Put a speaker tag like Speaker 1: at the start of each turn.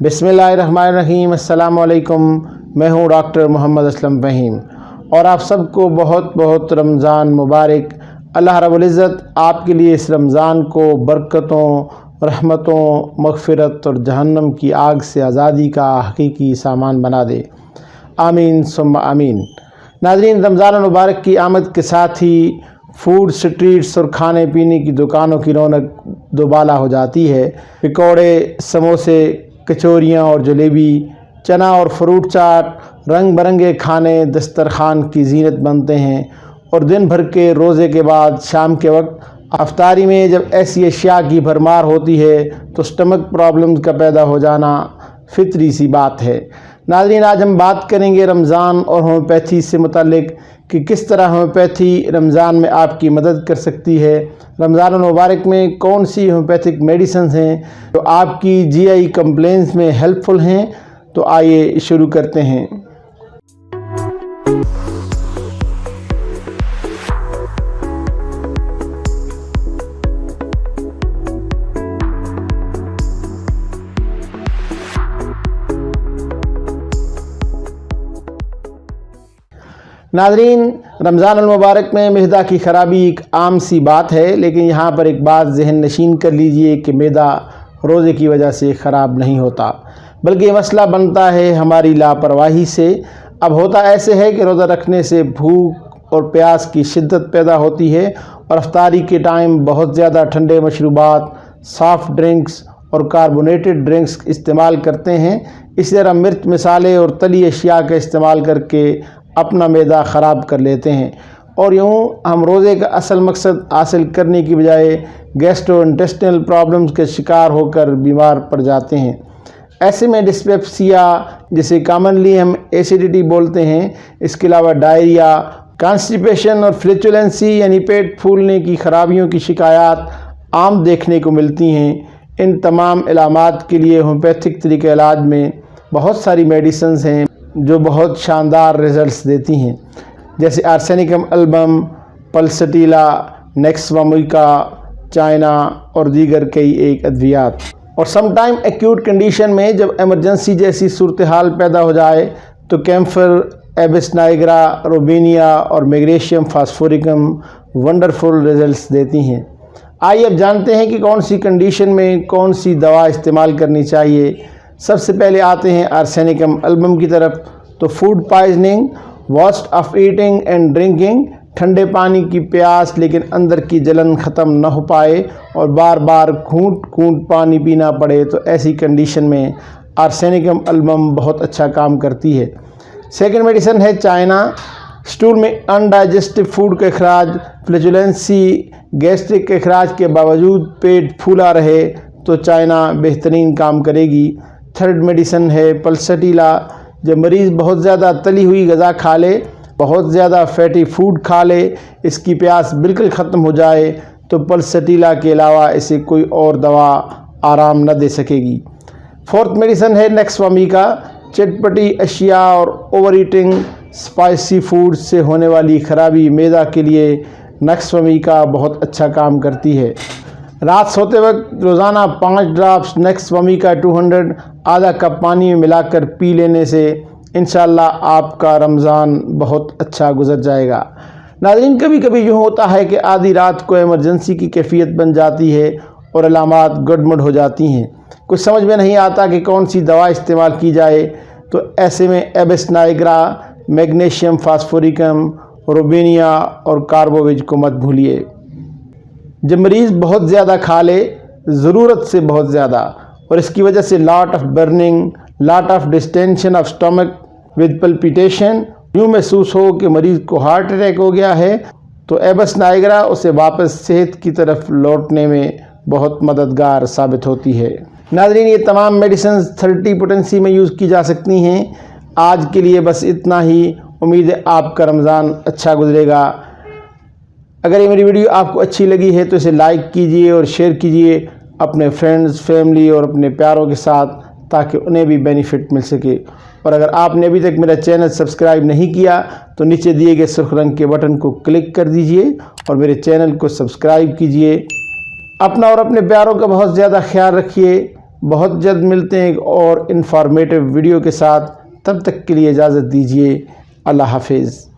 Speaker 1: बिस्मिल्लाहिर्रहमानिर्रहीम। अस्सलामु अलैकुम। मैं हूँ डॉक्टर मोहम्मद असलम फ़हीम और आप सबको बहुत बहुत रमज़ान मुबारक। अल्लाह रब्बुल इज़्ज़त आपके लिए इस रमज़ान को बरकतों, रहमतों, मग़फ़िरत और जहन्नम की आग से आज़ादी का हकीकी सामान बना दे। आमीन सुम्मा आमीन। नाज़रीन, रमज़ान मुबारक की आमद के साथ ही फूड स्ट्रीट्स और खाने पीने की दुकानों की रौनक दोबाला हो जाती है। पकौड़े, समोसे, कचौरियाँ और जलेबी, चना और फ्रूट चाट, रंग बरंगे खाने दस्तरखान की ज़ीनत बनते हैं। और दिन भर के रोज़े के बाद शाम के वक्त अफ्तारी में जब ऐसी अशिया की भरमार होती है तो स्टमक प्रॉब्लम्स का पैदा हो जाना फितरी सी बात है। नाज़रीन, आज हम बात करेंगे रमज़ान और होम्योपैथी से मुताल्लिक़ कि किस तरह होम्योपैथी रमज़ान में आपकी मदद कर सकती है। रमज़ान मुबारक में कौन सी होम्योपैथिक मेडिसिन्स हैं जो आपकी जीआई कंप्लेंट्स में हेल्पफुल हैं। तो आइए शुरू करते हैं। नाज़रीन, रमज़ान मुबारक में मैदा की ख़राबी एक आम सी बात है, लेकिन यहाँ पर एक बात ज़हन नशीन कर लीजिए कि मैदा रोज़े की वजह से ख़राब नहीं होता, बल्कि ये मसला बनता है हमारी लापरवाही से। अब होता ऐसे है कि रोज़ा रखने से भूख और प्यास की शिद्दत पैदा होती है और अफ्तारी के टाइम बहुत ज़्यादा ठंडे मशरूबात, सॉफ़्ट ड्रिंक्स और कार्बोनेटेड ड्रिंक्स इस्तेमाल करते हैं। इसी तरह मिर्च, मसाले और तली अशिया का इस्तेमाल करके अपना मैदा ख़राब कर लेते हैं और यूँ हम रोज़े का असल मकसद हासिल करने की बजाय गैस्ट्रोइंटेस्टिनल प्रॉब्लम्स के शिकार होकर बीमार पड़ जाते हैं। ऐसे में डिस्पेप्सिया, जिसे कॉमनली हम एसिडिटी बोलते हैं, इसके अलावा डायरिया, कॉन्स्टिपेशन और फ्लैचुलेंसी यानी पेट फूलने की खराबियों की शिकायत आम देखने को मिलती हैं। इन तमाम इलामात के लिए होम्योपैथिक तरीक़े इलाज में बहुत सारी मेडिसिन्स हैं जो बहुत शानदार रिज़ल्ट्स देती हैं, जैसे आर्सेनिकम एल्बम, पल्सटीला, नेक्सवामिका, चाइना और दीगर कई एक अद्वियात। और समटाइम एक्यूट कंडीशन में जब एमरजेंसी जैसी सूरत हाल पैदा हो जाए तो कैम्फर, एबिस नाइग्रा, रोबेनिया और मैग्नीशियम फास्फोरिकम वंडरफुल रिज़ल्ट्स देती हैं। आइए अब जानते हैं कि कौन सी कंडीशन में कौन सी दवा इस्तेमाल करनी चाहिए। सबसे पहले आते हैं आर्सेनिकम एल्बम की तरफ। तो food poisoning, worst of eating and drinking, ठंडे पानी की प्यास लेकिन अंदर की जलन ख़त्म न हो पाए और बार बार घूंट घूंट पानी पीना पड़े, तो ऐसी कंडीशन में आर्सेनिकम एल्बम बहुत अच्छा काम करती है। सेकेंड मेडिसिन है चाइना। स्टूल में अनडाइजेस्टिव फूड का अखराज, फ्लैचुलेंसी, गैस्ट्रिक के अखराज के बावजूद पेट फूला रहे तो चाइना बेहतरीन काम करेगी। थर्ड मेडिसिन है पल्सटीला। जब मरीज़ बहुत ज़्यादा तली हुई ग़ज़ा खा ले, बहुत ज़्यादा फैटी फूड खा ले, इसकी प्यास बिल्कुल ख़त्म हो जाए तो पल्सटीला के अलावा इसे कोई और दवा आराम न दे सकेगी। फोर्थ मेडिसिन है नेक्सवामिका। चटपटी अशिया और ओवर ईटिंग स्पाइसी फूड से होने वाली ख़राबी मैदा के लिए नेक्सवामिका बहुत अच्छा काम करती है। रात सोते वक्त रोज़ाना 5 ड्रॉप्स नेक्सवामिका 200 आधा कप पानी में मिलाकर पी लेने से इंशाअल्लाह आपका रमज़ान बहुत अच्छा गुजर जाएगा। नाज़रीन, कभी कभी यूँ होता है कि आधी रात को इमरजेंसी की कैफियत बन जाती है और अलामात गड़बड़ हो जाती हैं। कुछ समझ में नहीं आता कि कौन सी दवा इस्तेमाल की जाए, तो ऐसे में एबिस नाइग्रा, मैग्नीशियम फास्फोरिकम, रोबेनिया और कार्बोवेज को मत भूलिए। जब मरीज़ बहुत ज़्यादा खा ले, ज़रूरत से बहुत ज़्यादा, और इसकी वजह से lot of burning, lot of distension of stomach with palpitation, यूँ महसूस हो कि मरीज़ को हार्ट अटैक हो गया है, तो एबिस नाइग्रा उसे वापस सेहत की तरफ लौटने में बहुत मददगार साबित होती है। नाज़रीन, ये तमाम मेडिसिन 30 पोटेंसी में यूज़ की जा सकती हैं। आज के लिए बस इतना ही। उम्मीद है आपका रमज़ान अच्छा गुजरेगा। अगर ये मेरी वीडियो आपको अच्छी लगी है तो इसे लाइक कीजिए और शेयर कीजिए अपने फ्रेंड्स, फैमिली और अपने प्यारों के साथ, ताकि उन्हें भी बेनिफिट मिल सके। और अगर आपने अभी तक मेरा चैनल सब्सक्राइब नहीं किया तो नीचे दिए गए सुर्ख रंग के बटन को क्लिक कर दीजिए और मेरे चैनल को सब्सक्राइब कीजिए। अपना और अपने प्यारों का बहुत ज़्यादा ख्याल रखिए। بہت جلد ملتے ہیں ایک اور انفارمیٹیو ویڈیو کے ساتھ، تب تک کے لیے اجازت دیجیے۔ اللہ حافظ۔